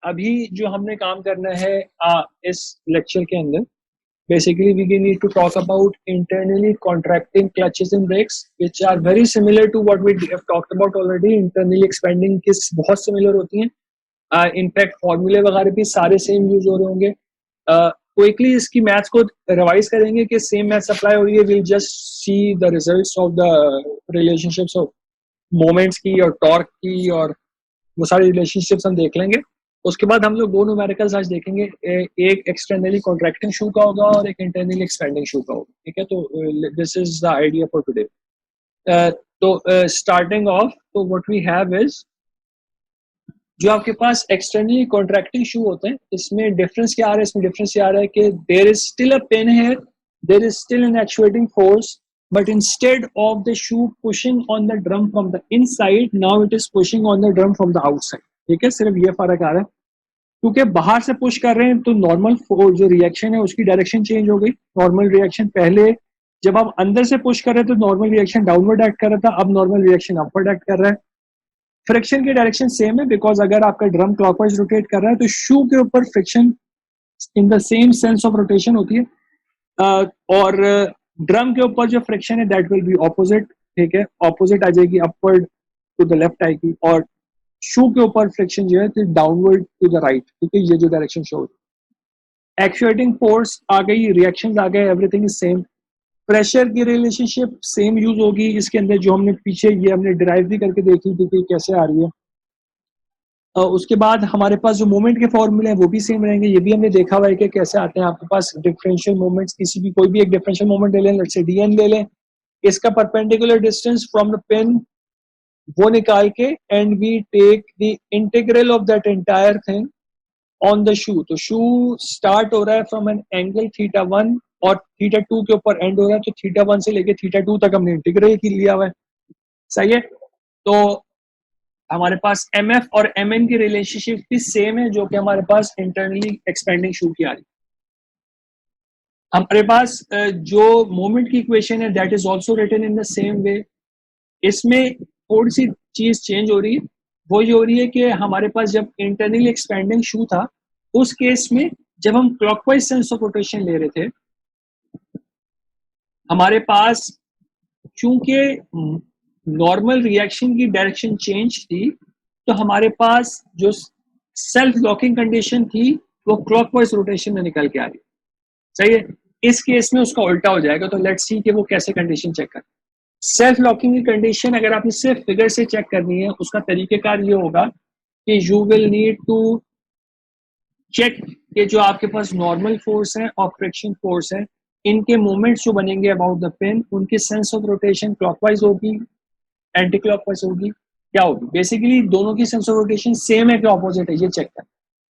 अभी जो हमने काम करना है इस लेक्चर के अंदर, basically we need to talk about internally contracting clutches and brakes, which are very similar to what we have talked about already. Internally expanding किस बहुत similar होती हैं, इनफैक्ट फॉर्मूले वगैरह भी सारे सेम यूज हो रहे होंगे. क्विकली इसकी मैथ्स को रिवाइज करेंगे कि सेम मैथ्स अप्लाई हो रही है. Will just see the results of the relationships of moments की और टॉर्क की, और वो सारे रिलेशनशिप्स हम देख लेंगे. उसके बाद हम लोग दो न्यूमेरिकल्स आज देखेंगे. एक एक्सटर्नली कॉन्ट्रैक्टिंग शू का होगा और एक इंटरनली एक्सपेंडिंग शू का होगा. ठीक है, तो this is the idea for today. तो स्टार्टिंग ऑफ, तो व्हाट वी हैव इज, जो आपके पास एक्सटर्नली कॉन्ट्रैक्टिंग शू होते हैं, इसमें डिफरेंस क्या आ रहा है? इसमें डिफरेंस ये आ रहा है कि there is still a pin here, there is still an actuating force, but instead of the shoe pushing on the drum from the inside, now it is pushing on the drum from the outside. ठीक है, सिर्फ ये फर्क आ रहा है. क्योंकि बाहर से पुश कर रहे हैं तो नॉर्मल जो रिएक्शन है उसकी डायरेक्शन चेंज हो गई. नॉर्मल रिएक्शन पहले जब आप अंदर से पुश कर रहे थे तो नॉर्मल रिएक्शन डाउनवर्ड एक्ट कर रहा था, अब नॉर्मल रिएक्शन अपवर्ड एक्ट कर रहा है. फ्रिक्शन की डायरेक्शन सेम है, बिकॉज अगर आपका ड्रम क्लॉकवाइज रोटेट कर रहा है तो शू के ऊपर friction in the same sense of rotation होती है, और ड्रम के ऊपर जो फ्रिक्शन है दैट विल बी ऑपोजिट. ठीक है, ऑपोजिट आ जाएगी, अपवर्ड टू द लेफ्ट आएगी, और शू के ऊपर फ्रिक्शन जो है तो डाउनवर्ड टू द राइट. ठीक है, ये जो डायरेक्शन शो होती है. एक्चुएटिंग फोर्स आ गई, रिएक्शंस आ गए, एवरीथिंग इज सेम. प्रेशर की रिलेशनशिप सेम यूज होगी इसके अंदर, जो हमने पीछे ये हमने डिराइव भी करके देखी थी कि कैसे आ रही है. उसके बाद हमारे पास जो मोमेंट के फॉर्मूले हैं वो भी सेम रहेंगे. ये भी हमने देखा हुआ है कि कैसे आते हैं. आपके पास डिफरेंशियल मोमेंट्स, किसी भी कोई भी एक डिफरेंशियल मोमेंट ले लें, लेट्स से dn ले लें, इसका perpendicular distance from the pin वो निकाल के, and we take the integral of that entire thing on the shoe. तो शू स्टार्ट हो रहा है फ्रॉम एन एंगल θ1 और θ2 के ऊपर एंड हो रहा है, तो θ1 से लेके θ2 तक हमने इंटीग्रल की लिया हुआ है. सही है, तो हमारे पास mf और mn की रिलेशनशिप भी सेम है जो कि हमारे पास इंटरनली एक्सपेंडिंग शू की आ रही है. हमारे पास जो मोमेंट की इक्वेशन है that is also written in the same way. इसमें थोड़ी सी चीज चेंज हो रही है, वो ये हो रही है कि हमारे पास जब इंटरनली एक्सपेंडिंग शू था उस केस में जब हम क्लॉकवाइज सेंस ऑफ रोटेशन ले रहे थे, हमारे पास चूंकि नॉर्मल रिएक्शन की डायरेक्शन चेंज थी, तो हमारे पास जो सेल्फ लॉकिंग कंडीशन थी वो क्लॉकवाइज रोटेशन में निकल के आ रही. सही है, इस केस में उसका उल्टा हो जाएगा. तो लेट्स सी कि वो कैसे कंडीशन चेक कर. सेल्फ लॉकिंग की कंडीशन अगर आपने सिर्फ फिगर से चेक करनी है, उसका तरीकेकार ये होगा कि you will need to check कि जो आपके पास नॉर्मल फोर्स है और फ्रिक्शन फोर्स है, इनके मोमेंट्स जो बनेंगे अबाउट द पिन, उनकी सेंस ऑफ रोटेशन क्लॉकवाइज होगी, एंटी क्लॉकवाइज होगी, क्या होगी. बेसिकली दोनों की सेंस ऑफ रोटेशन सेम है कि ऑपोजिट है, ये चेक कर.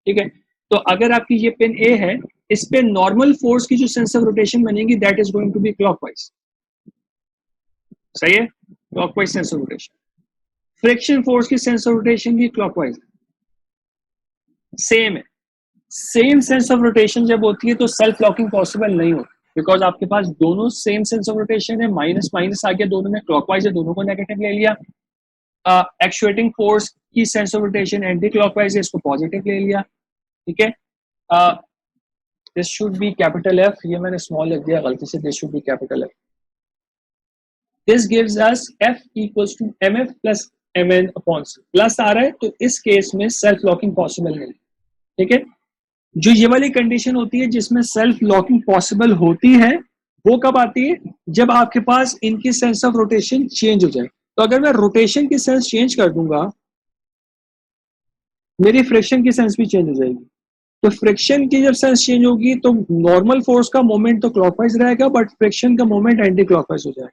ठीक है, तो अगर आपकी ये पिन ए है, इस पे नॉर्मल फोर्स की जो सेंस ऑफ रोटेशन बनेगी that is going to be clockwise. सही है, clockwise sense of rotation. Friction force की सेंस ऑफ रोटेशन भी क्लॉकवाइज सेम है. सेम सेंस ऑफ रोटेशन जब होती है तो सेल्फ लॉकिंग पॉसिबल नहीं होती, बिकॉज आपके पास दोनों सेम सेंस ऑफ रोटेशन है. माइनस माइनस आ गया, दोनों में क्लॉकवाइज है, दोनों को नेगेटिव ले लिया. एक्चुएटिंग फोर्स की sense of rotation anti clockwise है, इसको पॉजिटिव ले लिया. ठीक है, this should be capital F, ये मैंने स्मॉल लिख दिया गलती से, this should be capital F. This gives us F equals to mf plus mn upon c. Plus आ रहा है तो इस केस में सेल्फ लॉकिंग पॉसिबल नहीं. ठीक है, जो ये वाली कंडीशन होती है जिसमें सेल्फ लॉकिंग पॉसिबल होती है वो कब आती है? जब आपके पास इनकी सेंस ऑफ रोटेशन चेंज हो जाए. तो अगर मैं रोटेशन की सेंस चेंज कर दूंगा, मेरी फ्रिक्शन की सेंस भी चेंज हो जाएगी. तो फ्रिक्शन की जब सेंस चेंज होगी तो नॉर्मल फोर्स का मोमेंट तो क्लॉकवाइज रहेगा, बट फ्रिक्शन का मोमेंट एंटी क्लॉकवाइज हो जाएगा.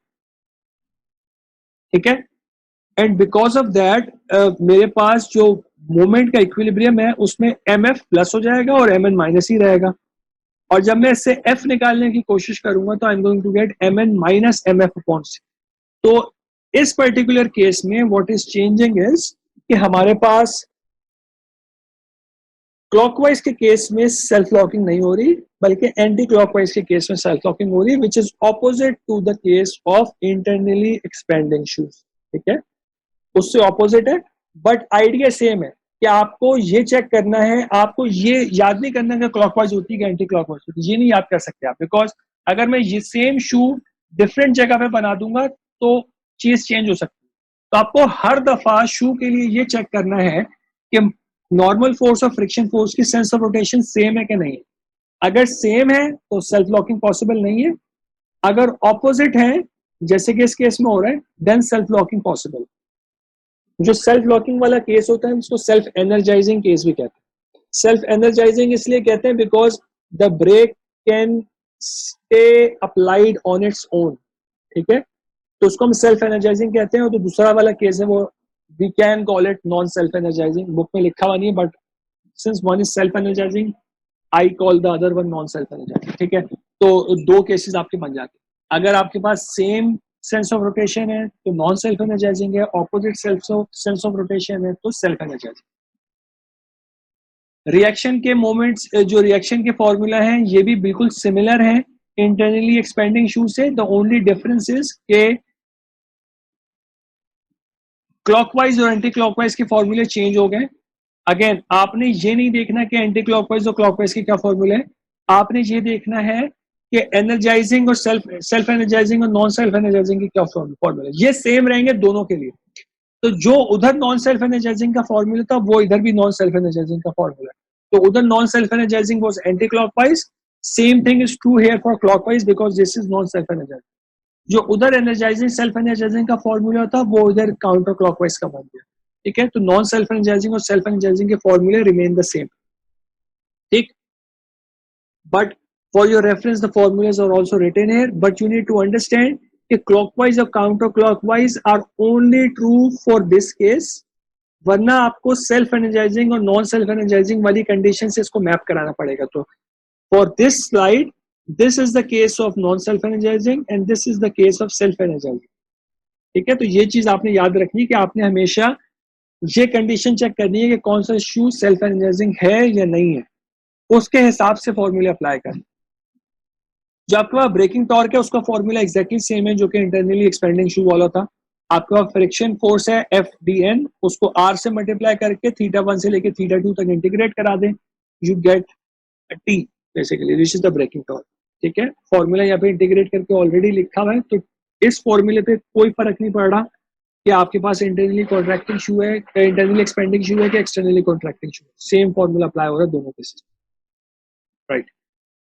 ठीक है, एंड बिकॉज ऑफ दैट मेरे पास जो मोमेंट का इक्विलिब्रियम है उसमें mf प्लस हो जाएगा और mn माइनस ही रहेगा. और जब मैं इससे f निकालने की कोशिश करूंगा तो I am going to get mn minus mf upon c. तो इस पर्टिकुलर केस में व्हाट इज चेंजिंग इज कि हमारे पास क्लॉकवाइज के केस में सेल्फ लॉकिंग नहीं हो रही, बल्कि एंटी क्लॉकवाइज के केस में सेल्फ लॉकिंग हो रही है, which is opposite to the case of internally expanding shoes. ठीक है, उससे ऑपोजिट है, बट आइडिया सेम है. कि आपको ये चेक करना है, आपको ये याद नहीं करना कि क्लॉकवाइज होती है कि एंटी क्लॉकवाइज होती है, ये नहीं याद कर सकते आप, बिकॉज अगर मैं ये सेम शू डिफरेंट जगह पे बना दूंगा तो चीज चेंज हो सकती है। तो आपको हर दफा शू के लिए ये चेक करना है कि नॉर्मल फोर्स और फ्रिक्शन फोर्स की सेंस ऑफ रोटेशन सेम है कि नहीं है। अगर सेम है तो सेल्फ लॉकिंग पॉसिबल नहीं है, अगर ऑपोजिट है जैसे कि इस केस में हो रहा है देन सेल्फ लॉकिंग पॉसिबल। जो सेल्फ लॉकिंग वाला केस होता है उसको सेल्फ एनर्जाइजिंग केस भी कहते हैं। सेल्फ एनर्जाइजिंग इसलिए कहते हैं because the brake can stay applied on its own, ठीक है, तो उसको हम सेल्फ एनर्जाइजिंग कहते हैं। और जो दूसरा वाला केस है वो we can call it non self energizing, book में लिखा हुआ नहीं है but since one is self energizing I call the other one non self energising, ठीक है। तो दो केसेस आपके बन जाते हैं। अगर आपके पास सेम सेंस ऑफ रोटेशन है तो नॉन सेल्फ एनर्जाइजिंग है, ऑपोजिट सेंस ऑफ रोटेशन है तो सेल्फ एनर्जाइजिंग। रिएक्शन के मोमेंट्स, जो रिएक्शन के फॉर्मूला हैं ये भी बिल्कुल सिमिलर हैं इंटरनली एक्सपेंडिंग शू से। द ओनली डिफरेंस इज के क्लॉकवाइज और एंटी क्लॉकवाइज के फॉर्मूले चेंज हो गए। अगेन आपने ये नहीं देखना कि एंटी क्लॉकवाइज और क्लॉकवाइज के क्या फॉर्मूले है, आपने ये देखना है कि एनर्जाइजिंग और सेल्फ एनर्जाइजिंग और नॉन सेल्फ एनर्जाइजिंग के क्या फॉर्मूले, ये सेम रहेंगे दोनों के लिए। तो जो उधर नॉन सेल्फ एनर्जाइजिंग का फॉर्मूला था वो इधर भी नॉन सेल्फ एनर्जाइजिंग का फॉर्मूला है। तो उधर non self energising was anti clockwise, same thing is true here for clockwise because this is non self energising. जो उधर एनर्जाइजिंग सेल्फ एनर्जाइजिंग का फॉर्मूला था वो इधर काउंटर क्लॉकवाइज का बन गया, ठीक है। तो नॉन सेल्फ एनर्जाइजिंग और सेल्फ एनर्जाइजिंग के फॉर्मूले रिमेन द सेम, ठीक। But for your reference the formulas are also written here, but you need to understand कि क्लॉकवाइज और counter clockwise are only true for this case, वरना आपको self energising और non self energizing वाली condition से इसको map कराना पड़ेगा। तो for this slide this is the case of non self energizing and this is the case of self energising, ठीक है। तो ये चीज आपने याद रखनी कि आपने हमेशा ये कंडीशन चेक करनी है कि कौन सा शू सेल्फ एनर्जाइजिंग है या नहीं है, उसके हिसाब से फॉर्मूला अप्लाई करें। जो आपके पास ब्रेकिंग टॉर्क है उसका फॉर्मूला एग्जैक्टली सेम है जो कि इंटरनली एक्सपेंडिंग शू वाला था। आपके पास फ्रिक्शन फोर्स है एफ डी एन, उसको आर से मल्टीप्लाई करके थीटा 1 से लेके थीटा 2 तक इंटीग्रेट करा दें, you get T basically, this is the braking torque, ठीक है। फॉर्मूला यहाँ पे इंटीग्रेट करके ऑलरेडी लिखा हुआ है, तो इस फॉर्मूले पे कोई फर्क नहीं पड़ रहा कि आपके पास इंटरनली कॉन्ट्रैक्टिंग शू है, इंटरनली एक्सपेंडिंग शू है कि एक्सटर्नली कॉन्ट्रैक्टिंग शू है, सेम फॉर्मूला अप्लाई हो रहा है दोनों केसेस, राइट।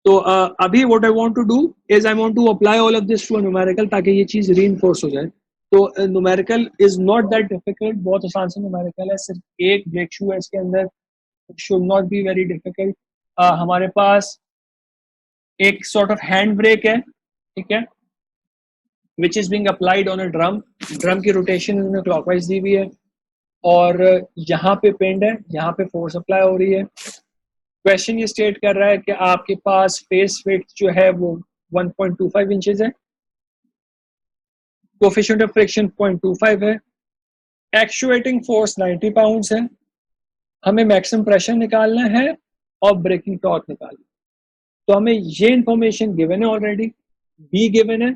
तो अभी what I want to do is I want to apply all of this to a numerical ताकि ये चीज रीइंफोर्स हो जाए। तो numerical is not that difficult, बहुत आसान से न्यूमेरिकल है, सिर्फ एक ब्रेक शू है इसके अंदर, should not be very difficult. हमारे पास एक सॉर्ट ऑफ हैंड ब्रेक है, ठीक है, which is being applied on a drum, drum की रोटेशन इन्होंने क्लॉकवाइज दी हुई है और यहाँ पे पिंड है, यहाँ पे फोर्स अप्लाई हो रही है। क्वेश्चन ये स्टेट कर रहा है कि आपके पास फेस विड्थ जो है वो 1.25 इंचेस है, कोफिशिएंट ऑफ फ्रिक्शन 0.25 है, एक्चुएटिंग फोर्स 90 पाउंड्स है, हमें मैक्सिमम प्रेशर निकालना है और ब्रेकिंग टॉर्क निकालना है। तो हमें ये इंफॉर्मेशन गिवन है ऑलरेडी, बी गिवन है,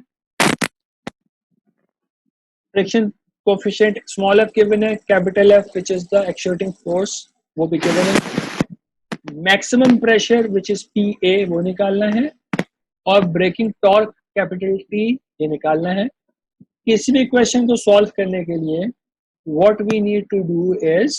friction coefficient small F given है, capital F which is the actuating force वो भी गिवन है, maximum pressure which is P A वो निकालना है और ब्रेकिंग टॉर्क कैपिटल टी ये निकालना है। किसी भी क्वेश्चन को सॉल्व करने के लिए what we need to do is,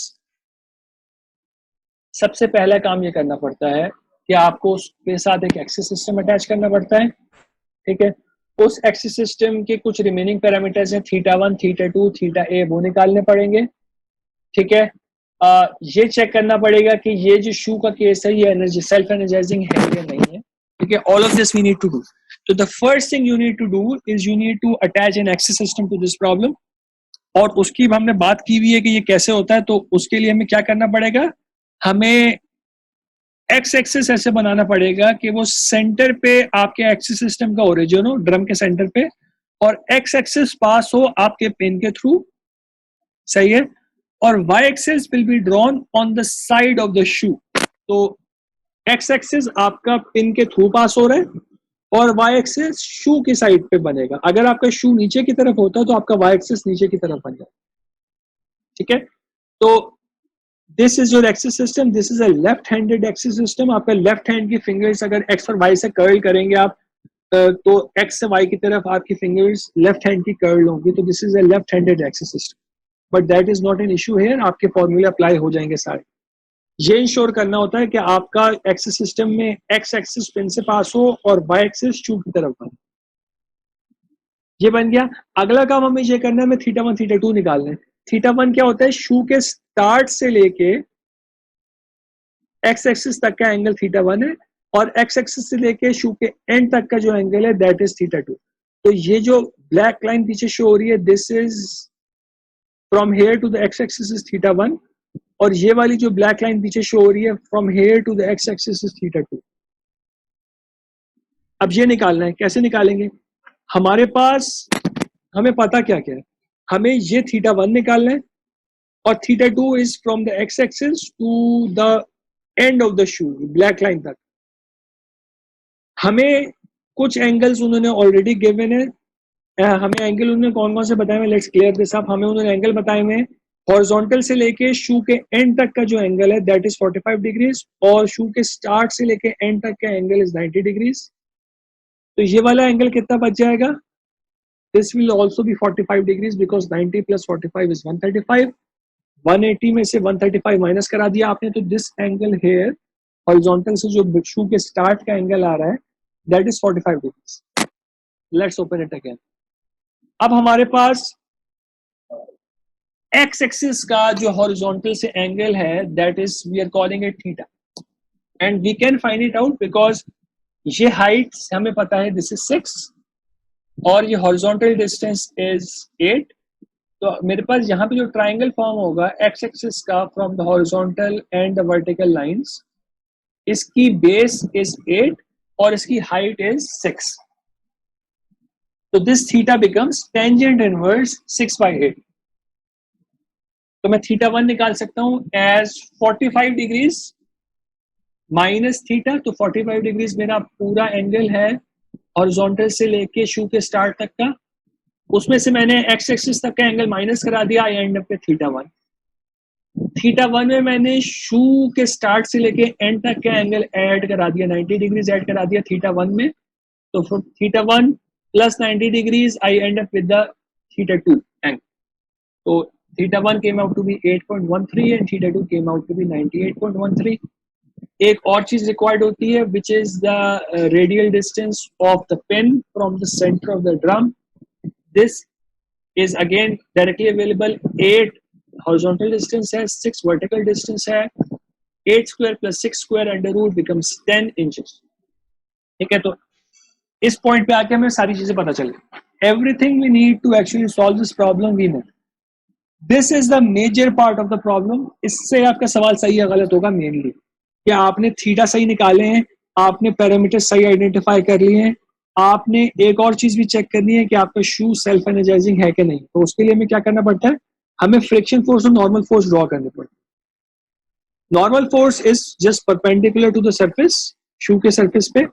सबसे पहला काम ये करना पड़ता है कि आपको उसके साथ एक एक्सिस सिस्टम अटैच करना पड़ता है, ठीक है। उस एक्सिस सिस्टम के कुछ रिमेनिंग पैरामीटर्स हैं थीटा 1 थीटा 2 थीटा ए वो निकालने पड़ेंगे, ठीक है। ये चेक करना पड़ेगा कि ये जो शू का केस है ये एनर्जी सेल्फ एनर्जाइजिंग है या नहीं है, ठीक है। All of this we need to do. तो the first thing you need to do is you need to attach an axis system to this problem, और उसकी हमने बात की हुई है कि ये कैसे होता है। तो उसके लिए हमें क्या करना पड़ेगा, हमें एक्स एक्सिस ऐसे बनाना पड़ेगा कि वो सेंटर पे आपके एक्सिस सिस्टम का ओरिजिन हो ड्रम के सेंटर पे, और एक्स एक्सिस पास हो आपके पिन के थ्रू, सही है, और y axis will be drawn on the side of the shoe. तो x एक्सिस आपका पिन के थ्रू पास हो रहा है और y एक्सिस शू की साइड पे बनेगा। अगर आपका शू नीचे की तरफ होता है तो आपका y एक्सिस नीचे की तरफ बन जाए, ठीक है। तो this is your axis system, this is a left handed axis system. आपका लेफ्ट हैंड की फिंगर्स अगर एक्स और वाई से कर्ल करेंगे आप, तो एक्स से वाई की तरफ आपकी फिंगर्स लेफ्ट हैंड की कर्ल होंगी, तो this is a left handed axis system. But that is not an issue here, आपके फॉर्मूले अप्लाई हो जाएंगे सारे। ये इंश्योर करना होता है कि आपका एक्सिस सिस्टम में एक्स एक्सिस पिन से पास हो और वाई एक्सिस शू की तरफ बने। ये बन गया। अगला काम हमें ये करना है, हमें थीटा वन थीटा टू निकालना है। थीटा वन क्या होता है, शू के स्टार्ट से लेके एक्स एक्सिस तक का एंगल थीटा वन है, और एक्स एक्सिस से लेके शू के एंड तक का जो एंगल है दैट इज थीटा टू। तो ये जो ब्लैक लाइन पीछे शो हो रही है, this is from here to the X axis is theta one, और ये वाली जो ब्लैक लाइन पीछे शो हो रही है from here to the X axis is theta two. अब ये निकालना है, कैसे निकालेंगे? हमारे पास, हमें पता क्या क्या है, हमें ये थीटा वन निकालना है, और theta two is from the X axis to the end of the shoe, black line तक। हमें कुछ एंगल्स उन्होंने ऑलरेडी गिवन है, हमें एंगल उन्होंने कौन कौन से बताए हुए, लेट्स क्लियर दिस अप। हमें उन्होंने एंगल बताए हुए हैं, हॉरिजॉन्टल से लेके शू के एंड तक का जो एंगल है दैट इज 45 डिग्रीज, और शू के स्टार्ट से लेके एंड तक का एंगल इज 90 डिग्रीज। तो ये वाला एंगल कितना बच जाएगा? This will also be 45 degrees because 90 plus 45 is 135। 180 में से 135 माइनस करा दिया आपने, तो दिस एंगल हेयर हॉरिजॉन्टल से जो शू के स्टार्ट का एंगल आ रहा है that is 45 degrees. Let's open it again. अब हमारे पास एक्स एक्सिस का जो हॉरिजॉन्टल से एंगल है that is, we are calling it theta, and we can find it out because ये हाइट हमें पता है दिस इज 6 और ये हॉरिजॉन्टल डिस्टेंस इज 8। तो मेरे पास यहाँ पे जो ट्राइंगल फॉर्म होगा एक्स एक्सिस का from the horizontal and the vertical lines, इसकी बेस इज 8 और इसकी हाइट इज 6। तो this theta becomes tangent inverse 6/8। तो मैं थीटा वन निकाल सकता हूं एज 45 डिग्रीज माइनस थीटा। तो 45 डिग्रीज मेरा पूरा एंगल है हॉरिजॉन्टल से लेके शू के स्टार्ट तक का, उसमें से मैंने एक्स एक्सिस तक का एंगल माइनस करा दिया, I end up with theta one. Theta one में मैंने शू के स्टार्ट से लेके एंड तक का एंगल ऐड करा दिया, 90 डिग्रीज ऐड करा दिया थीटा वन में। तो theta one plus 90 degrees I end up with the theta two angle. तो theta 1 came out to be 8.13 and theta 2 came out to be 98.13. एक और चीज रिक्वायर्ड होती है which is the radial distance of the pin from the center of the drum. This is again directly available. 8 horizontal distance है, 6 vertical distance है, 8 square plus 6 square under root becomes 10 inches. ठीक है, तो इस point पे आके हमें सारी चीजें पता चल गई। Everything we need to actually solve this problem we know. This is the major part of the problem. इससे आपका सवाल सही या गलत होगा मेनली कि आपने थीटा सही निकाले हैं, आपने पैरामीटर सही आइडेंटिफाई कर लिए हैं, आपने एक और चीज भी चेक करनी है कि आपका शू सेल्फ एनर्जाइजिंग है कि नहीं। तो उसके लिए हमें क्या करना पड़ता है, हमें फ्रिक्शन फोर्स और नॉर्मल फोर्स ड्रॉ करने पड़ते हैं। Normal force is just perpendicular to the surface, shoe के सरफेस पे,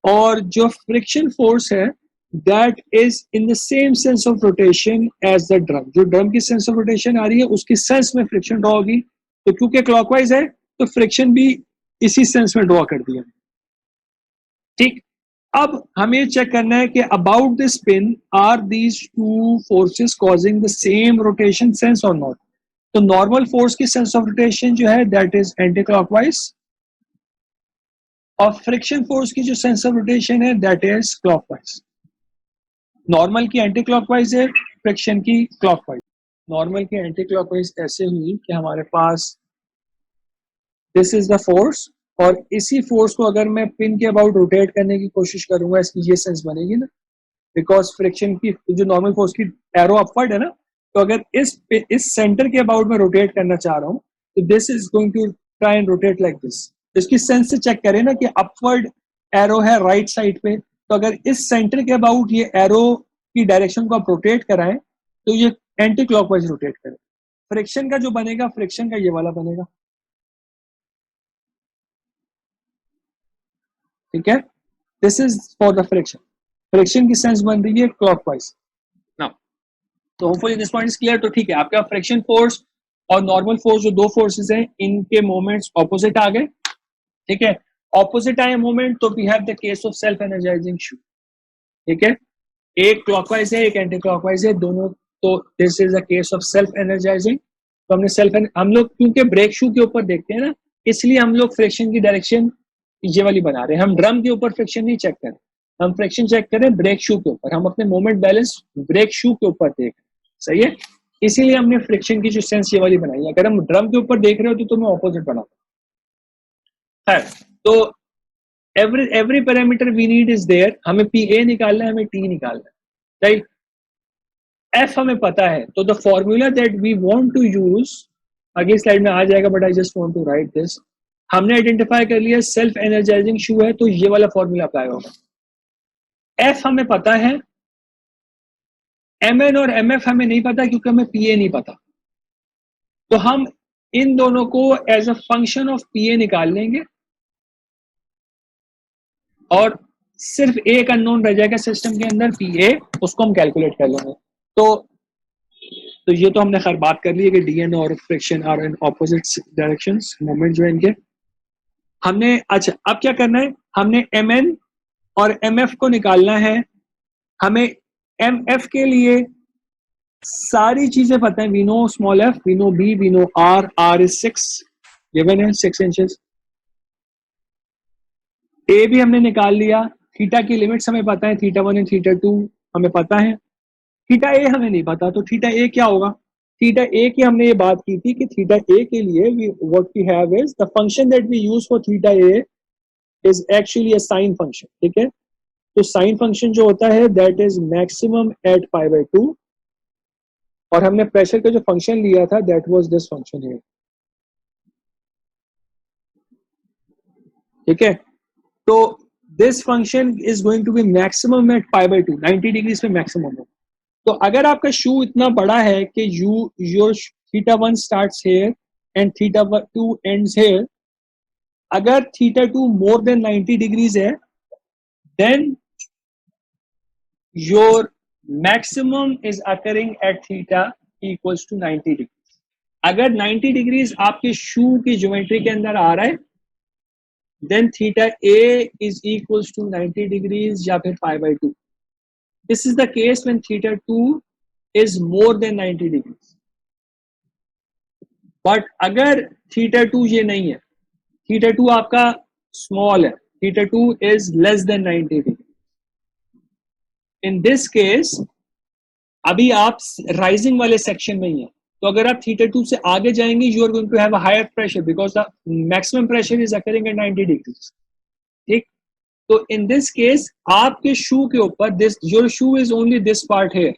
और जो फ्रिक्शन फोर्स है that is in the same sense of rotation as the drum। जो ड्रम की सेंस ऑफ रोटेशन आ रही है उसकी सेंस में फ्रिक्शन ड्रॉ होगी। तो क्योंकि क्लॉकवाइज है तो फ्रिक्शन भी इसी सेंस में ड्रॉ कर दिया। ठीक, अब हमें चेक करना है कि about this pin are these two forces causing the same rotation sense और नॉट। तो नॉर्मल फोर्स की सेंस ऑफ रोटेशन जो है दैट इज एंटी क्लॉकवाइज, और फ्रिक्शन फोर्स की जो सेंस ऑफ रोटेशन है दैट इज क्लॉकवाइज। नॉर्मल की एंटी क्लॉकवाइज है, फ्रिक्शन की क्लॉकवाइज। नॉर्मल की एंटी क्लॉकवाइज ऐसे हुई कि हमारे पास दिस इज द फोर्स, और इसी फोर्स को अगर मैं पिन के अबाउट रोटेट करने की कोशिश करूंगा इसकी ये सेंस बनेगी ना, बिकॉज फ्रिक्शन की जो नॉर्मल फोर्स की एरो अपवर्ड है ना, तो अगर इस सेंटर के अबाउट में रोटेट करना चाह रहा हूँ तो this is going to try and rotate like this. इसकी सेंस से चेक करें ना कि अपवर्ड एरो है राइट साइड पे, तो अगर इस सेंटर के अबाउट ये एरो की डायरेक्शन को आप रोटेट कराएं तो ये एंटी क्लॉकवाइज रोटेट करें। फ्रिक्शन का जो बनेगा, फ्रिक्शन का ये वाला बनेगा। ठीक है, this is for the friction. Friction की सेंस बन रही है क्लॉकवाइज। नाउ तो hopefully this point is clear. तो ठीक है, आपका फ्रिक्शन फोर्स और नॉर्मल फोर्स, जो दो फोर्सेस हैं, इनके मोमेंट्स ऑपोजिट आ गए, ठीक है। ऑपोजिट आए मोमेंट तो we have the case of self energising shoe, ठीक है। एक क्लॉकवाइज है, एक एंटी क्लॉकवाइज है, दोनों, तो this is a case of self energising. तो हमने हम लोग क्योंकि ब्रेक शू के ऊपर देखते हैं ना, इसलिए हम लोग फ्रिक्शन की डायरेक्शन ये वाली बना रहे हैं। हम ड्रम के ऊपर फ्रिक्शन नहीं चेक करें, हम फ्रिक्शन चेक करें ब्रेक शू के ऊपर। हम अपने मोमेंट बैलेंस ब्रेक शू के ऊपर देख, सही है। इसीलिए हमने फ्रिक्शन की जो सेंस ये वाली बनाई है। अगर हम ड्रम के ऊपर देख रहे हो तो मैं ऑपोजिट बनाता है। तो every parameter we need is there. हमें पी ए निकालना है, हमें टी निकालना है, राइट। एफ हमें पता है, तो the formula that we want to use, अगली स्लाइड में आ जाएगा, but I just want to write this. हमने आइडेंटिफाई कर लिया सेल्फ एनर्जाइजिंग शू है, तो ये वाला फॉर्मूला अप्लाई होगा। एफ हमें पता है, एम एन और एम एफ हमें नहीं पता क्योंकि हमें पी ए नहीं पता। तो हम इन दोनों को as a function of P A निकाल लेंगे और सिर्फ एक अननोन रह जाएगा सिस्टम के अंदर, पी ए, उसको हम कैलकुलेट कर लेंगे। तो ये तो हमने खैर बात कर ली है कि डी एन और friction are in opposite directions, moment जो है इनके। हमने, अच्छा अब क्या करना है, हमने एम एन और एम एफ को निकालना है। हमें एम एफ के लिए सारी चीजें पता है, we know small F, we know B, we know R, R is 6 given है, 6 इंचेस। ए भी हमने निकाल लिया, थीटा की लिमिट्स हमें पता है, थीटा 1 एंड थीटा 2 हमें पता है। थीटा ए हमें नहीं पता, तो थीटा ए क्या होगा। थीटा ए की हमने ये बात की थी कि थीटा ए के लिए what we have is the function that we use for theta A is actually a sine function, ठीक है। तो साइन फंक्शन जो होता है that is maximum at pi by 2, और हमने प्रेशर का जो फंक्शन लिया था that was this function here, ठीक है। तो this function is going to be maximum at pi by 2, 90 degrees पे मैक्सिमम है। तो अगर आपका शू इतना बड़ा है कि your theta 1 starts here and theta 2 ends here, अगर थीटा 2 मोर देन 90 डिग्रीज है, then your maximum is occurring at theta equals to 90 degree. अगर 90 डिग्रीज आपके शू की ज्योमेट्री के अंदर आ रहा है, then theta A is equals to 90 degrees या फिर pi by 2। This is the case when theta 2 is more than 90 degrees. बट अगर थीटा 2 ये नहीं है, थीटा 2 आपका स्मॉल है, theta 2 is less than 90 degree, in this case अभी आप राइजिंग वाले सेक्शन में ही है। तो अगर आप थीटा 2 से आगे जाएंगे, you are going to have a higher pressure because the maximum pressure is occurring at 90 degrees, ठीक। तो इन दिस केस आपके शू के ऊपर, this your shoe is only this part है,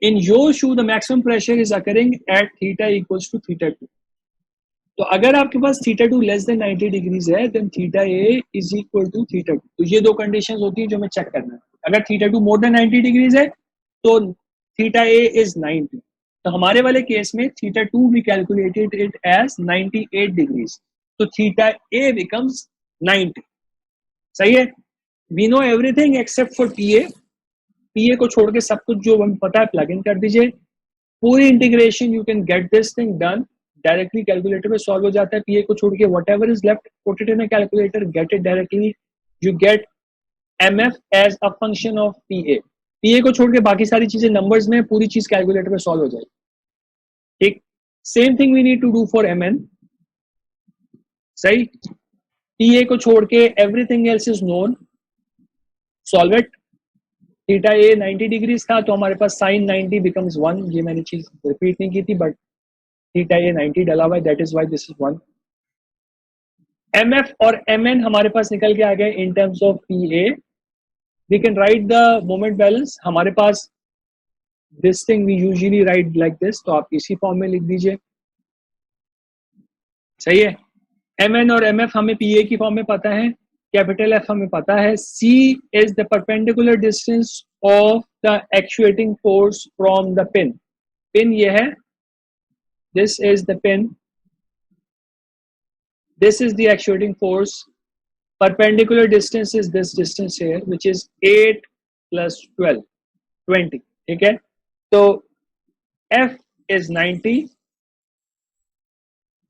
in your shoe the maximum pressure is occurring at theta equals to theta 2. तो अगर आपके पास थीटा 2 लेस देन 90 डिग्रीज है, then theta A is equal to theta 2। तो ये दो conditions होती हैं जो हमें चेक करना है। अगर थीटा 2 मोर देन 90 डिग्रीज है तो थीटा ए इज 90। तो हमारे वाले केस में theta 2 we calculated it as 98 degrees, तो थीटा ए बिकम्स 90, सही है। We know everything except for P A. PA को छोड़ के सब कुछ जो हमें पता है प्लग इन कर दीजिए, पूरी integration you can get this thing done directly, calculator में सॉल्व हो जाता है। पीए को छोड़ के whatever is left put it in a calculator, get it directly, you get MF as a function of PA. PA को छोड़ के बाकी सारी चीजें नंबर्स में, पूरी चीज कैलकुलेटर में सॉल्व हो जाएगी, ठीक। Same thing we need to do for MN, सही। पीए को छोड़ के everything else is known, solve it. Theta A 90 degrees था तो हमारे पास साइन 90 बिकम्स 1, ये मैंने चीज रिपीट नहीं की थी, बट थीटा ए 90 डला हुआ है, that is why this is 1। MF और एमएन हमारे पास निकल के आ गए in terms of P A. We can write the moment balance, हमारे पास this thing we usually write like this, तो आप इसी फॉर्म में लिख दीजिए, सही है। एमएन और एमएफ हमें पी ए की फॉर्म में पता है, कैपिटल एफ हमें पता है, C is the perpendicular distance of the actuating force from the pin. Pin ये है, this is the pin, this is the actuating force, perpendicular distance is this distance here which is 8 plus 12 20, ठीक है। तो F is 90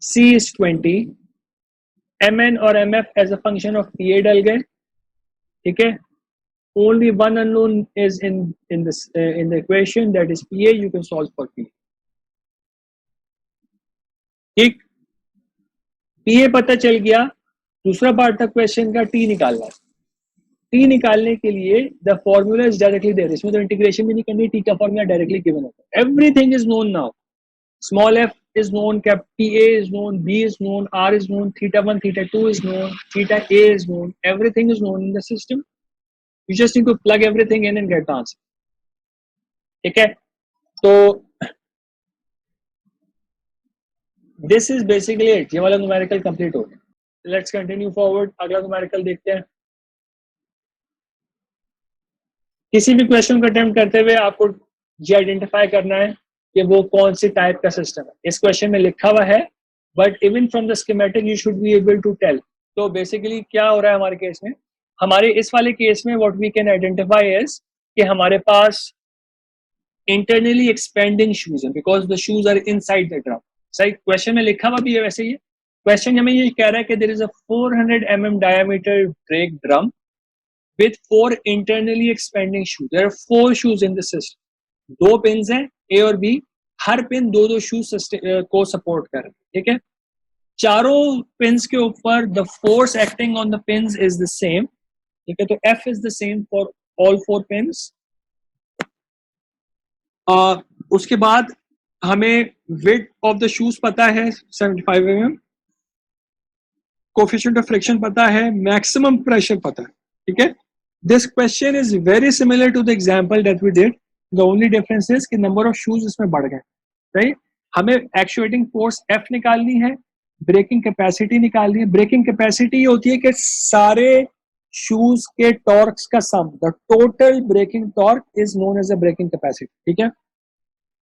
C is 20, Mn और Mf as a function of Pa डल गए, ठीक है. Only one unknown is in the equation, that is Pa. You can solve for Pa. ठीक, Pa पता चल गया. दूसरा पार्ट था क्वेश्चन का, T निकालना. T निकालने के लिए the formula is directly there. इसमें तो इंटीग्रेशन भी नहीं करनी, T का फॉर्मूला डायरेक्टली गिवन होता है. Everything is known now. Small f is known, cap Pa is known, B is known, R is known, theta 1, theta 2 is known, theta A is known. Everything is known in the system. You just need to plug everything in and get the answer. ठीक है. तो this is basically it. ये वाला numerical complete हो गया. Let's continue forward. अगला numerical देखते हैं. किसी भी क्वेश्चन को अटेम्प्ट करते हुए आपको ये आइडेंटिफाई करना है कि वो कौन सी टाइप का सिस्टम है. इस क्वेश्चन में लिखा हुआ है, but even from the schematic you should be able to tell. तो बेसिकली क्या हो रहा है हमारे केस में, हमारे इस वाले केस में what we can identify is कि हमारे पास इंटरनली एक्सपेंडिंग शूज है, because the shoes are inside the drum. सही, क्वेश्चन में लिखा हुआ भी है वैसे. ही क्वेश्चन हमें ये कह रहा है कि there is a 400 mm diameter brake drum with 4 internally expanding shoes. There are 4 shoes in the system. 2 pins हैं A और B. हर पिन 2-2 शूज को सपोर्ट कर रहे हैं. ठीक है. चारों पिन्स के ऊपर the force acting on the pins is the same. ठीक है. तो F is the same for all 4 pins. उसके बाद हमें विड्थ ऑफ द शूज पता है 75 mm. कोफिशिएंट ऑफ फ्रिक्शन पता है, मैक्सिमम प्रेशर पता है. ठीक है. This question is very similar to the example that we did. The only difference is कि नंबर ऑफ शूज इसमें बढ़ गए. राइट. हमें एक्चुएटिंग फोर्स F निकालनी है, ब्रेकिंग कैपेसिटी निकालनी है. ब्रेकिंग कैपेसिटी ये होती है कि सारे शूज के टॉर्क्स का sum, the total braking torque is known as a braking capacity. ठीक है.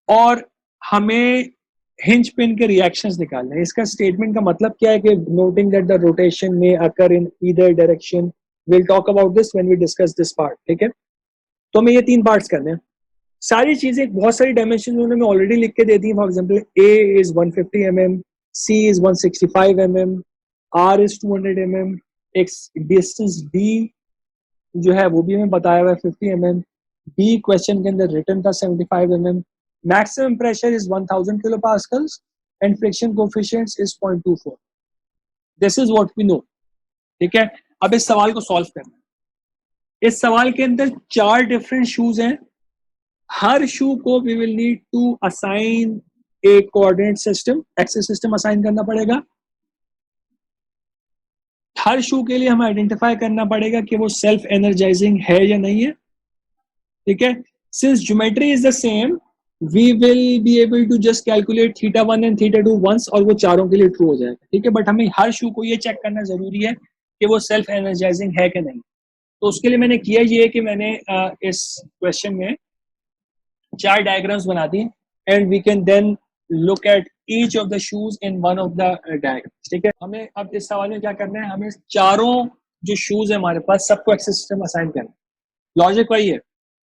और हमें हिंज पिन के रिएक्शंस निकालने हैं. इसका स्टेटमेंट का मतलब क्या है कि नोटिंग दैट द रोटेशन में occur in either direction. Will talk about this when we discuss this part. ठीक है. तो हमें ये 3 पार्ट्स करने हैं. सारी चीजें, बहुत सारी डायमेंशन उन्होंने ऑलरेडी लिख के दे दी. For example A is 150 mm, C is 165 mm, R is 200 mm. एक डिस्टेंस D जो है वो भी हमें बताया हुआ है 50 mm. B क्वेश्चन के अंदर रिटन था 75 mm. Maximum pressure is 1000 kilopascals and friction coefficient is 0.24. This is what we know. ठीक है. अब इस सवाल को सॉल्व करना है. इस सवाल के अंदर 4 डिफरेंट शूज हैं. हर शू को we will need to assign a coordinate system, axis system assign करना पड़ेगा. हर शू के लिए हमें आइडेंटिफाई करना पड़ेगा कि वो सेल्फ एनर्जाइजिंग है या नहीं है. ठीक है. Since geometry is the same, we will be able to just calculate theta 1 and theta 2 once और वो चारों के लिए ट्रू हो जाएगा. ठीक है. बट हमें हर शू को ये चेक करना जरूरी है कि वो सेल्फ एनर्जाइजिंग है कि नहीं. तो उसके लिए मैंने किया ये कि मैंने इस क्वेश्चन में 4 डायग्राम्स बना दी and we can then look at each of the shoes in one of the diagrams. ठीक है. हमें अब इस सवाल में क्या करना है, हमें चारों जो शूज है हमारे पास सबको एक्सिस सिस्टम असाइन करना है. लॉजिक वही है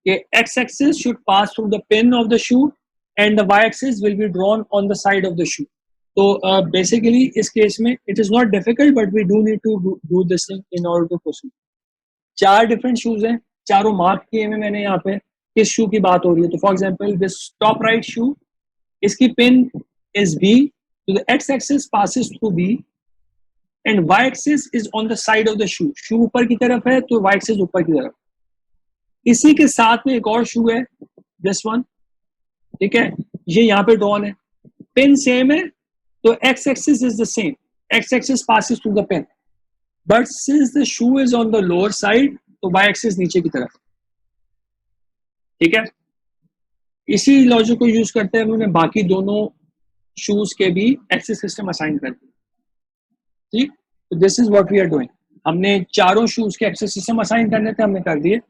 कि x axis should pass through the pin of the shoe and the y axis will be drawn on the side of the shoe. So basically इस केस में it is not difficult but we do need to do this thing in order to proceed. 4 different shoes हैं, चारों mark किए हैं मैंने यहाँ पे. किस शू की बात हो रही है, तो for example this top right shoe, इसकी pin is B, so the x axis passes through B and y axis is on the side of the shoe. शू ऊपर की तरफ है तो y axis ऊपर की तरफ. इसी के साथ में एक और शू है, दिस वन. ठीक है. ये यहाँ पे ड्रॉन है, पिन सेम है तो x axis is the same. x axis passes through the pin, but since the shoe is on the lower side तो y axis नीचे की तरफ. ठीक है. इसी लॉजिक को यूज करते हैं उन्होंने बाकी दोनों शूज के भी एक्सिस सिस्टम असाइन कर दिए. ठीक. तो this is what we are doing. हमने चारों शूज के एक्सिस सिस्टम असाइन करने थे, हमने कर दिए.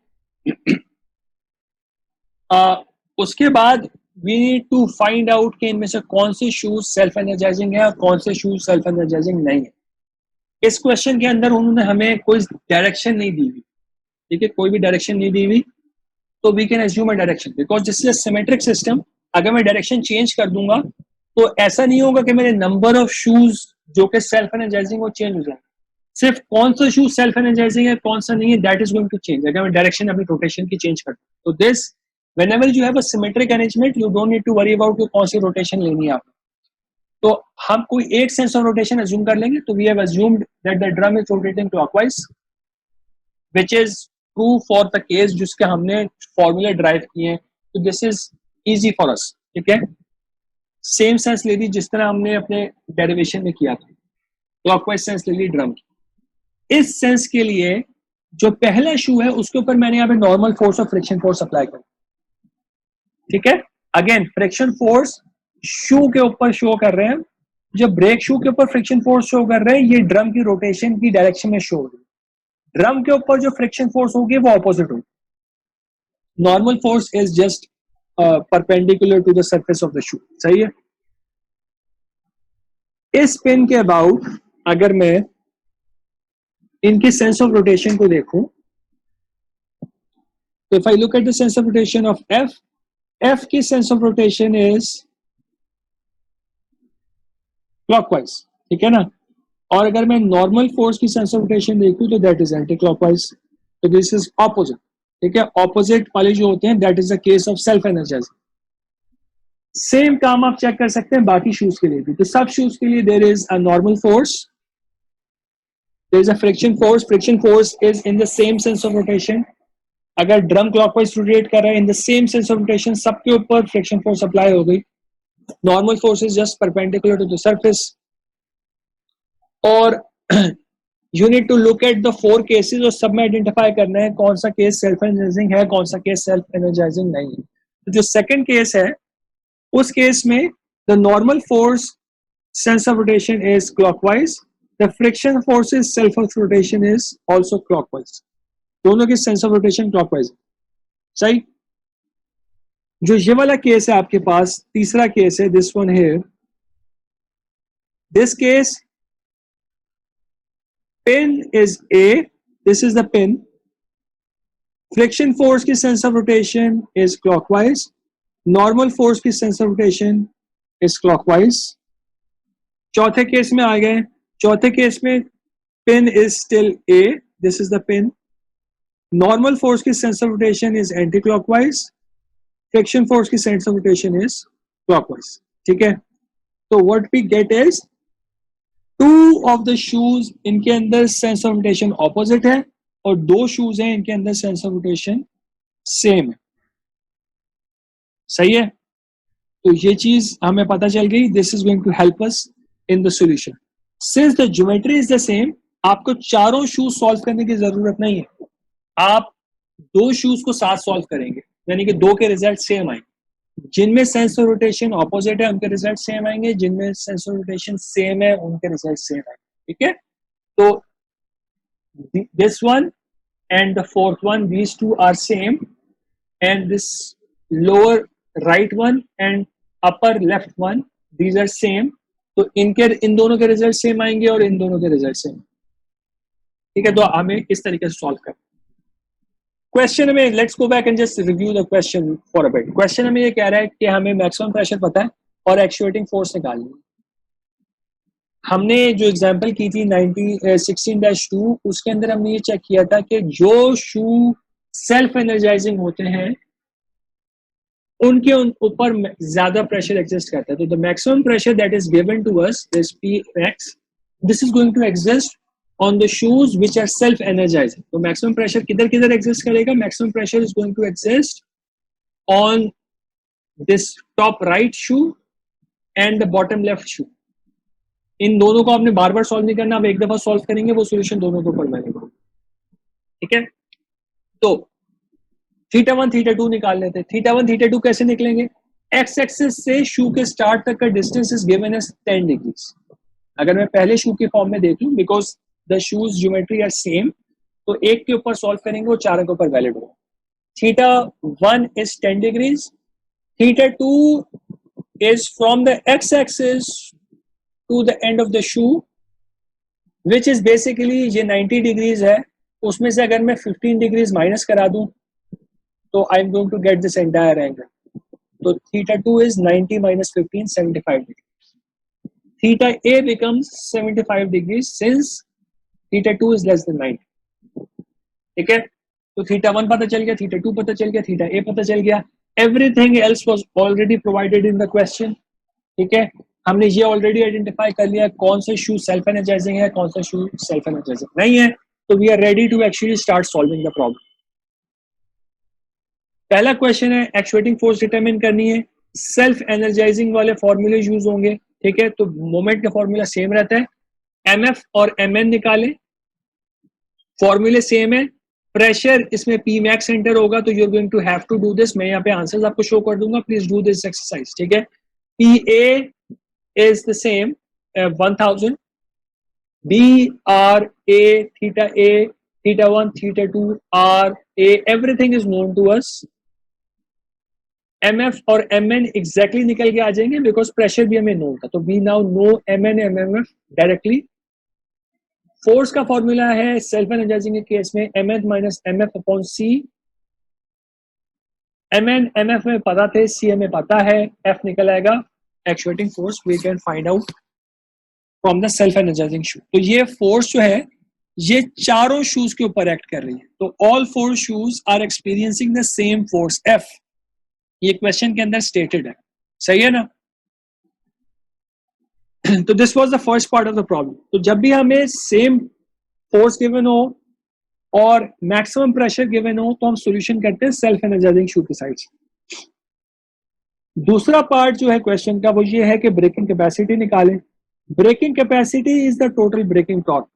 उसके बाद we need to find out कि इनमें से कौन से शूज सेल्फ एनर्जाइजिंग है और कौन से शूज सेल्फ एनर्जाइजिंग नहीं है. इस क्वेश्चन के अंदर उन्होंने हमें कोई डायरेक्शन नहीं दी हुई. ठीक है. कोई भी डायरेक्शन नहीं दी हुई तो we can assume a direction because this is a symmetric system. अगर मैं डायरेक्शन चेंज कर दूंगा तो ऐसा नहीं होगा कि मेरे नंबर ऑफ शूज जो कि सेल्फ एनर्जाइजिंग वो चेंज हो जाए, सिर्फ कौन सा शूज सेल्फ एनर्जाइजिंग है कौन सा नहीं है, that is going to change अगर मैं डायरेक्शन अपनी रोटेशन की चेंज करता हूं। तो this whenever you have a symmetric arrangement you don't need to worry about कि कौन सी रोटेशन लेनी है आपको। तो हम कोई एक सेंस ऑफ रोटेशन अज्यूम कर लेंगे, तो we have assumed that the drum is rotating clockwise which is true for the case जिसके हमने फॉर्मूला ड्राइव किए हैं। तो this is easy for us, ठीक है। सेम सेंस ले ली जिस तरह हमने अपने डेरिवेशन में किया था, क्लॉकवाइज सेंस ले ली ड्रम की। इस सेंस के लिए जो पहला शू है उसके ऊपर मैंने यहाँ पे नॉर्मल फोर्स और फ्रिक्शन फोर्स अप्लाई कर, ठीक है। अगेन फ्रिक्शन फोर्स शू के ऊपर शो कर रहे हैं, जब ब्रेक शू के ऊपर फ्रिक्शन फोर्स शो कर रहे हैं ये ड्रम की रोटेशन की डायरेक्शन में शो हो रही है। ड्रम के ऊपर जो फ्रिक्शन फोर्स होगी वो ऑपोजिट होगी। Normal force is just perpendicular to the surface of the shoe, सही है। इस पिन के अबाउट अगर मैं इनके सेंस ऑफ रोटेशन को देखूं, तो if I look at the sense of rotation of F, F की sense of rotation is clockwise, ठीक है ना। और अगर मैं नॉर्मल फोर्स की सेंस ऑफ रोटेशन देखूं तो दैट इज एंटी क्लॉकवाइज, तो दिस इज ऑपोजिट, ठीक है। ऑपोजिट वाले जो होते हैं that is the case of self energizing. Same काम आप चेक कर सकते हैं बाकी शूज के लिए भी। तो सब शूज के लिए there is a normal force, there is a friction force, friction force is in the same sense of rotation. अगर ड्रम क्लॉकवाइज रोटेट कर रहा है in the same sense of rotation सबके ऊपर फ्रिक्शन फोर्स अप्लाई हो गई। Normal force is just perpendicular to the surface. और you need to look at the 4 cases और सब में आइडेंटिफाई करना है कौन सा केस सेल्फ एनर्जाइजिंग है कौन सा केस सेल्फ एनर्जाइजिंग नहीं है। तो जो सेकंड केस है उस केस में the normal force sense of rotation is clockwise, the friction force is self of rotation is also clockwise. दोनों के सेंस ऑफ रोटेशन क्लॉकवाइज, सही। जो ये वाला केस है आपके पास तीसरा केस है, this one here, this case pin is A, this is the pin, friction force की sense of rotation is clockwise, normal force की sense of rotation is clockwise। चौथे केस में आ गए, चौथे केस में pin is still A, this is the pin, normal force की sense of rotation is anti-clockwise, friction force की sense of rotation is clockwise, ठीक है। तो what we get is two of the shoes इनके अंदर sense of rotation opposite है और 2 shoes हैं इनके अंदर सेंस ऑफ रोटेशन सेम है, सही है। तो ये चीज हमें पता चल गई, this is going to help us in the solution. Since the geometry is the same, आपको चारों शूज सॉल्व करने की जरूरत नहीं है, आप 2 शूज को साथ सॉल्व करेंगे यानी कि 2 के रिजल्ट सेम आएंगे। जिनमें सेंस ऑफ रोटेशन ऑपोजिट है उनके रिजल्ट सेम आएंगे, जिनमें सेंस ऑफ रोटेशन सेम है उनके रिजल्ट सेम आएंगे, ठीक है। तो this one and the fourth one, these 2 are same, and this lower right one and upper left one, these are same. तो इन दोनों के रिजल्ट सेम आएंगे और इन दोनों के रिजल्ट सेम, ठीक है। तो हमें इस तरीके से सॉल्व करना। क्वेश्चन में let's go back and just review the question for a bit. Question हमें ये कह रहा है कि हमें मैक्सिमम प्रेशर पता है और एक्चुएटिंग फोर्स निकालनी है। हमने जो एग्जांपल की थी 16-2 उसके अंदर हमने ये चेक किया था कि जो शू सेल्फ एनर्जाइजिंग होते हैं उनके ऊपर ज्यादा प्रेशर एग्जिस्ट करता है। तो the maximum pressure that is given to us this Px, this is going to exist on the shoes which are self energizing। तो maximum pressure किधर किधर exist करेगा? maximum pressure is going to exist on this top right shoe and the bottom left shoe। इन दोनों को आपने बार बार solve नहीं करना, आप एक दफा सॉल्व करेंगे वो सॉल्यूशन दोनों के ऊपर मिलेगा, ठीक है। तो θ1 θ2 निकाल लेते हैं। θ1 θ2 कैसे निकलेंगे? एक्स एक्सिस से शू के स्टार्ट तक का distance is given as 10 degrees. अगर मैं पहले शू के फॉर्म में देख लूं, because the shoes geometry are same, तो एक के ऊपर सॉल्व करेंगे वो चारों के ऊपर वैलिड होगा। θ1 is 10 degrees, θ2 is from the x-axis to the end of the shoe, which is basically ये 90 degrees है। उसमें से अगर मैं 15 degrees माइनस करा दूं तो I am going to get this entire angle. तो theta 2 is 90 minus 15, 75 degrees. Theta A becomes 75 degrees since theta 2 is less than 90. ठीक है, तो थीटा 1 पता चल गया, थीटा 2 पता चल गया, थीटा A पता चल गया. Everything else was already provided in the question. ठीक है, हमने ये ऑलरेडी आइडेंटिफाई कर लिया कौन सा शू सेल्फ एनर्जाइजिंग है, कौन सा शू सेल्फ एनर्जाइजिंग नहीं है. तो we are ready to actually start solving the problem. पहला क्वेश्चन है एक्चुएटिंग फोर्स डिटरमिन करनी है. सेल्फ एनर्जाइजिंग वाले फॉर्मूले यूज होंगे. ठीक है, तो मोमेंट का फॉर्मूला सेम रहता है, एमएफ और एमएन निकालें, फॉर्मूले सेम है. प्रेशर इसमें पी मैक्स सेंटर होगा, तो you are going to have to do this. मैं यहाँ पे आंसर्स आपको शो कर दूंगा, प्लीज डू दिस एक्सरसाइज. ठीक है, P A is the same 1000, B R A theta A theta 1 theta 2 R A, everything is known to us. MF और MN exactly निकल के आ जाएंगे बिकॉज प्रेशर भी हमें नोन था, तो we now know MN MMF directly. Force का formula है सेल्फ एनर्जाइजिंग के केस में MN minus MF upon C. MN MF में पता थे, सी हमें पता है, एफ निकल आएगा actuating force we can find out from the self energising shoe. तो ये फोर्स जो है ये चारों शूज के ऊपर एक्ट कर रही है. तो all four shoes are experiencing the same force F. ये क्वेश्चन के अंदर स्टेटेड है, सही है ना. तो this was the first part of the problem. तो जब भी हमें सेम फोर्स गिवन हो और मैक्सिमम प्रेशर गिवन हो तो हम सॉल्यूशन करते हैं सेल्फ एनर्जाइजिंग शू की साइड से. दूसरा पार्ट जो है क्वेश्चन का वो ये है कि ब्रेकिंग कैपेसिटी निकालें. Braking capacity is the total braking torque.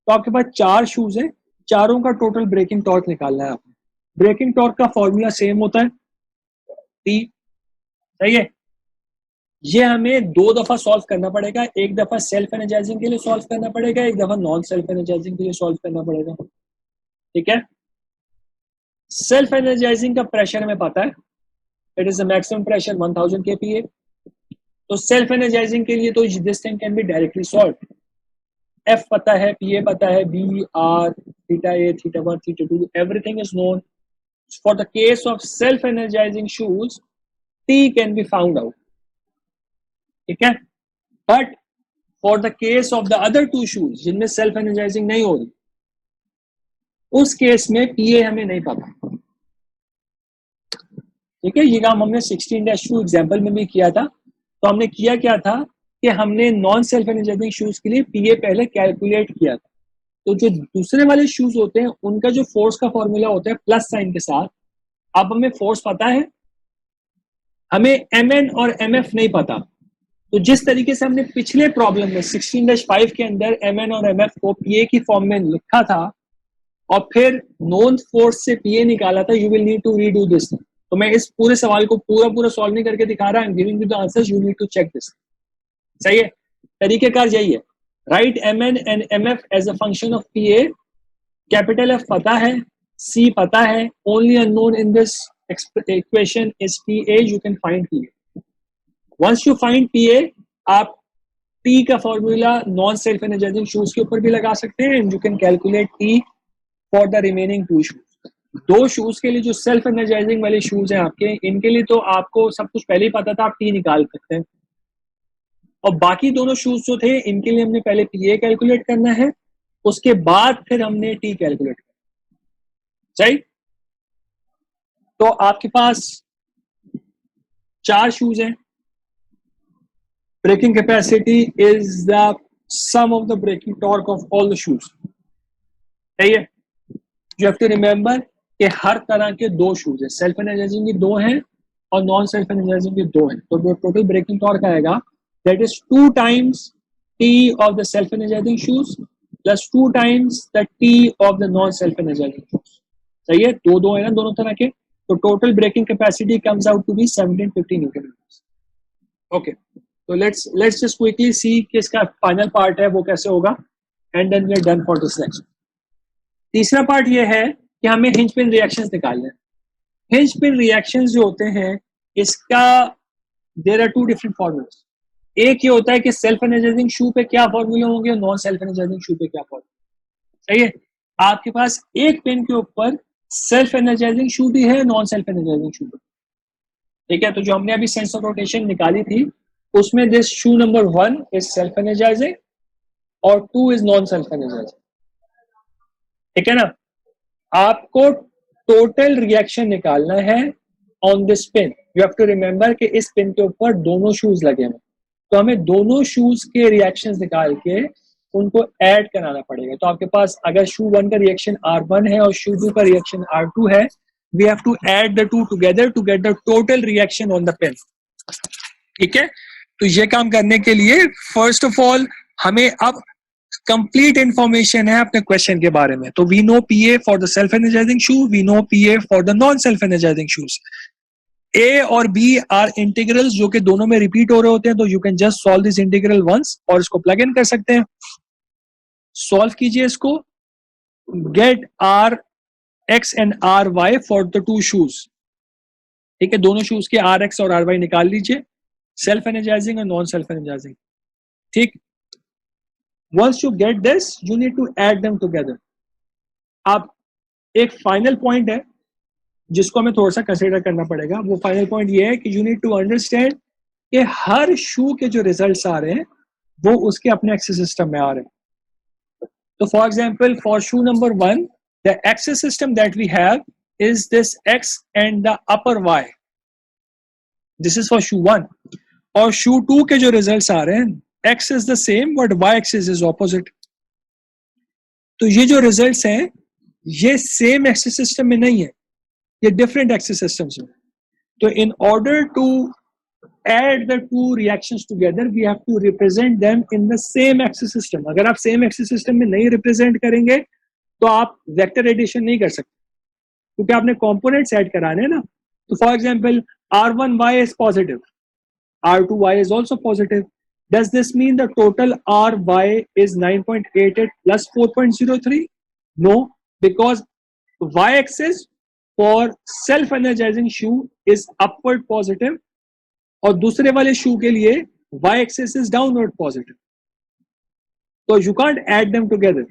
तो आपके पास चार शूज है, चारों का टोटल ब्रेकिंग टॉर्क निकालना है आपको. ब्रेकिंग टॉर्क का फॉर्मूला सेम होता है टी, सही है. ये हमें दो दफा सॉल्व करना पड़ेगा, एक दफा सेल्फ एनर्जाइजिंग के लिए सॉल्व करना पड़ेगा, एक दफा नॉन सेल्फ एनर्जाइजिंग के लिए सॉल्व करना पड़ेगा. ठीक है, सेल्फ एनर्जाइजिंग का प्रेशर हमें पता है, it is the maximum pressure 1000 kPa. तो सेल्फ एनर्जाइजिंग के लिए तो this thing can be directly solve. F पता है, पीए पता है, B R theta A theta 1 theta 2 everything is known. For the case of self-energizing shoes, T can be found out. ठीक है, but for the case of the other two shoes जिनमें self-energizing नहीं हो रही, उस case में PA हमें नहीं पता. ठीक है, ये काम हमने 16-2 एग्जाम्पल में भी किया था. तो हमने किया क्या था कि हमने नॉन सेल्फ एनर्जाइजिंग शूज के लिए PA पहले कैलकुलेट किया था. तो जो दूसरे वाले शूज होते हैं उनका जो फोर्स का फॉर्मूला होता है प्लस साइन के साथ. अब हमें फोर्स पता है, हमें एमएन और एमएफ नहीं पता. तो जिस तरीके से हमने पिछले प्रॉब्लम में 16-5 के अंदर एमएन और एमएफ को पीए की फॉर्म में लिखा था और फिर नोन फोर्स से पीए निकाला था, you will need to redo this. तो मैं इस पूरे सवाल को पूरा सॉल्व नहीं करके दिखा रहा, I am giving you the answers, you need to check this. सही है, तरीकेकार यही है. Right MN and MF as a function of PA. Capital F पता है, सी पता है, only unknown in this equation is PA. You can find PA. Once you find PA, आप टी का formula non self energizing shoes के ऊपर भी लगा सकते हैं and you can calculate T for the remaining to shoes. दो shoes के लिए जो सेल्फ एनर्जाइजिंग वाले शूज हैं आपके, इनके लिए तो आपको सब कुछ पहले ही पता था, आप टी निकाल सकते हैं. और बाकी दोनों शूज जो थे इनके लिए हमने पहले पीए कैलकुलेट करना है, उसके बाद फिर हमने टी कैलकुलेट करना. सही, तो आपके पास चार शूज हैं. Braking capacity is the sum of the braking torque of all the shoes. सही है, यू हैव टू रिमेंबर कि हर तरह के दो शूज हैं, सेल्फ एनर्जाइजिंग के दो हैं और नॉन सेल्फ एनर्जाइजिंग के दो हैं. तो जो टोटल ब्रेकिंग टॉर्क आएगा that is 2 times T of the self-energizing shoes plus 2 times the T of the non-self-energizing shoes. सही है, दो है ना दोनों तरह के. तो total braking capacity comes out to be 1750 Newton meters. Okay, so let's just quickly see कि इसका final part है वो कैसे होगा and then we are done for this lecture. तीसरा part ये है कि हमें hinge pin reactions निकालने हैं. hinge pin reactions जो होते हैं इसका there are two different formulas. एक ये होता है कि सेल्फ एनर्जाइजिंग शू पे क्या फॉर्मूला होंगे और नॉन सेल्फ एनर्जाइजिंग शू पे क्या फॉर्मूला. सही है, आपके पास एक पेन के ऊपर सेल्फ एनर्जाइजिंग शू भी है, नॉन सेल्फ एनर्जाइजिंग शू भी. ठीक है, तो जो हमने अभी सेंस ऑफ रोटेशन निकाली थी उसमें this shoe number 1 is self energising और 2 इज नॉन सेल्फ एनर्जाइजिंग। ठीक है ना, आपको टोटल रिएक्शन निकालना है on this pin. You have to remember कि इस पिन के ऊपर दोनों शूज लगे हैं, तो हमें दोनों शूज के रिएक्शंस निकाल के उनको ऐड कराना पड़ेगा। तो आपके पास अगर शू 1 का रिएक्शन R1 है और शू 2 का रिएक्शन R2 है, we have to add the two together to get the total reaction on the pin. ठीक है, तो ये काम करने के लिए फर्स्ट ऑफ ऑल हमें अब कंप्लीट इंफॉर्मेशन है अपने क्वेश्चन के बारे में। तो we know PA for the self energising shoe, we know PA for the non self energizing shoes. A और बी आर इंटीग्रल्स जो कि दोनों में रिपीट हो रहे होते हैं, तो you can just solve this integral once और इसको प्लग इन कर सकते हैं। सॉल्व कीजिए इसको, get R X and R Y for the two shoes. ठीक है, दोनों शूज के आर एक्स और आर वाई निकाल लीजिए, सेल्फ एनर्जाइजिंग और नॉन सेल्फ एनर्जाइजिंग। ठीक, once you get this you need to add them together। अब एक फाइनल पॉइंट है जिसको हमें थोड़ा सा कंसीडर करना पड़ेगा। वो फाइनल पॉइंट ये है कि यू नीड टू अंडरस्टैंड कि हर शू के जो रिजल्ट्स आ रहे हैं वो उसके अपने एक्सिस सिस्टम में आ रहे हैं। तो for example for shoe number 1 the axis system that we have is this x and the upper y, this is for shoe 1। और शू 2 के जो रिजल्ट्स आ रहे हैं x is the same but y axis is opposite। तो ये जो results हैं ये सेम एक्सिस सिस्टम में नहीं है, ये डिफरेंट एक्सिस सिस्टम्स में। तो in order to add the two reactions together we have to represent them in the same axis system. अगर आप सेम एक्सिस सिस्टम में नहीं रिप्रेजेंट करेंगे तो आप वेक्टर एडिशन नहीं कर सकते, क्योंकि आपने कंपोनेंट्स ऐड कराने हैं ना। तो for example r1y is positive, r2y is also positive। Does this mean the total Ry is 9.88 plus 4.03? No, because y-axis for self-energizing shoe is upward positive और दूसरे वाले shoe के लिए y-axis is downward positive। तो you can't add them together।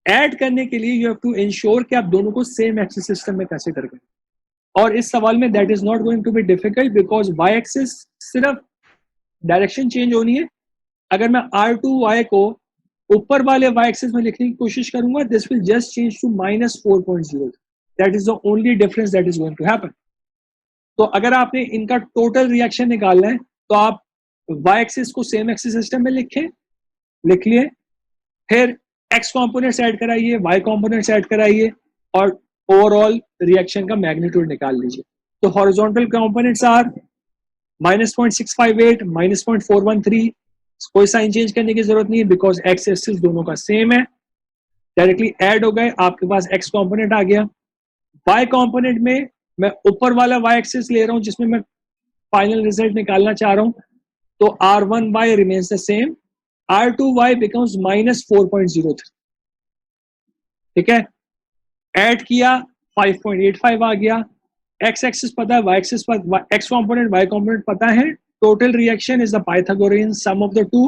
Add करने के लिए you have to ensure कि आप दोनों को same axis system में consider करें। और इस सवाल में that is not going to be difficult because y-axis सिर्फ डायरेक्शन चेंज होनी है। अगर मैं R2y को ऊपर वाले y एक्सिस में लिखने की कोशिश करूंगा, this will just change to -4.0। That is the only difference that is going to happen. तो अगर आपने इनका टोटल रिएक्शन निकालना है तो आप y एक्सिस को सेम एक्सिस सिस्टम में लिख लिए, फिर x कंपोनेंट्स ऐड कराइए, y कंपोनेंट्स ऐड कराइए और ओवरऑल रिएक्शन का मैग्नीट्यूड निकाल लीजिए। तो हॉरिजॉन्टल कंपोनेंट्स आर -0.658 -0.413। कोई साइन चेंज करने की जरूरत नहीं है बिकॉज एक्स एक्सिस दोनों का सेम है, डायरेक्टली ऐड हो गए, आपके पास एक्स कंपोनेंट आ गया। वाई कंपोनेंट में मैं ऊपर वाला वाई एक्सिस ले रहा हूं जिसमें मैं फाइनल रिजल्ट निकालना चाह रहा हूं, तो r1y remains the same, r2y becomes -4.03। ठीक है, ऐड किया 5.85 आ गया। एक्स एक्सिस पता है, वाई एक्सिस पर एक्स कंपोनेंट वाई कंपोनेंट पता है। Total reaction is the Pythagorean sum of the two.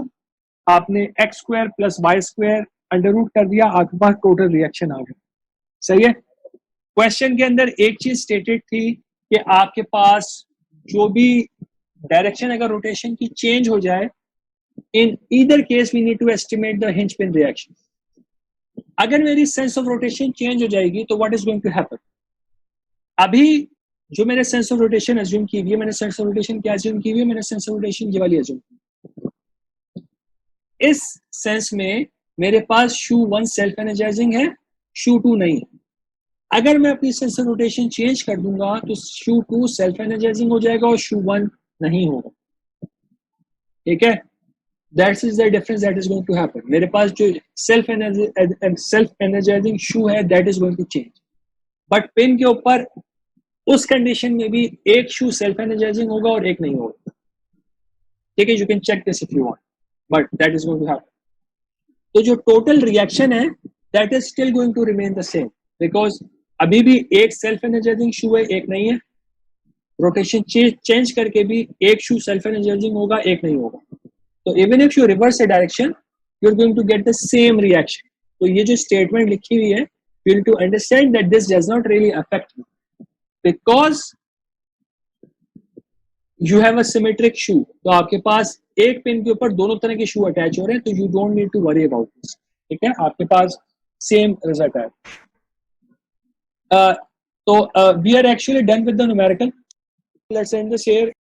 आपने X square plus Y square under root कर दिया, आपके पास टोटल रिएक्शन आ गया। सही है। क्वेश्चन के अंदर एक चीज स्टेटेड थी कि आपके पास जो भी डायरेक्शन अगर रोटेशन की चेंज हो जाए, in either case we need to estimate the hinge pin reaction. अगर मेरी सेंस ऑफ रोटेशन चेंज हो जाएगी तो what is going to happen? अभी जो मैंने सेंस ऑफ रोटेशन अज्यूम की हुई है, मैंने सेंस ऑफ रोटेशन क्या अज्यूम की हुई है? मैंने सेंस ऑफ रोटेशन ये वाली अज्यूम की। इस सेंस में मेरे पास शू 1 सेल्फ एनर्जाइजिंग है, शू 2 नहीं है। अगर मैं अपनी सेंस ऑफ रोटेशन चेंज कर दूंगा तो शू 2 सेल्फ एनर्जाइजिंग हो जाएगा और शू 1 नहीं होगा। ठीक है, that's is the difference that is going to happen. मेरे पास जो सेल्फ एनर्जाइजिंग शू है that is going to change, but pin के ऊपर उस कंडीशन में भी एक शू सेल्फ एनर्जाइजिंग होगा और एक नहीं होगा। ठीक है, you can check this if you want, but that is going to happen. तो जो टोटल रिएक्शन है that is still going to remain the same, because अभी भी एक सेल्फ एनर्जाइजिंग शू है, एक नहीं है। रोटेशन चेंज करके भी एक शू सेल्फ एनर्जाइजिंग होगा, एक नहीं होगा। तो even if you reverse the direction you are going to get the same reaction. तो ये जो स्टेटमेंट लिखी हुई है, you need to understand that this does not really affect you, because you have a symmetric shoe, तो आपके पास एक pin के ऊपर दोनों तरह के शू अटैच हो रहे हैं, तो you don't need to worry about this, ठीक है, आपके पास सेम रिजल्ट है। तो we are actually done with the numerical, let's end this here.